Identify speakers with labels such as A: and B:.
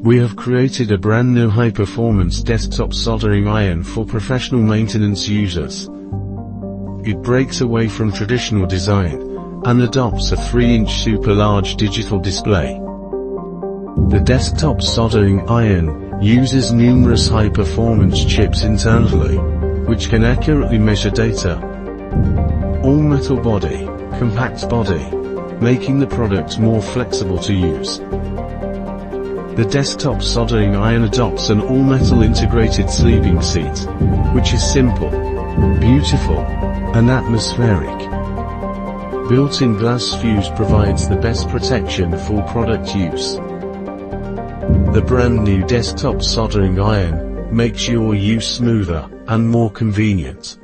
A: We have created a brand new high-performance desktop soldering iron for professional maintenance users. It breaks away from traditional design and adopts a 3-inch super large digital display. The desktop soldering iron uses numerous high-performance chips internally, which can accurately measure data. All-metal body, compact body, making the product more flexible to use. The desktop soldering iron adopts an all-metal integrated sleeping seat, which is simple, beautiful, and atmospheric. Built-in glass fuse provides the best protection for product use. The brand new desktop soldering iron makes your use smoother and more convenient.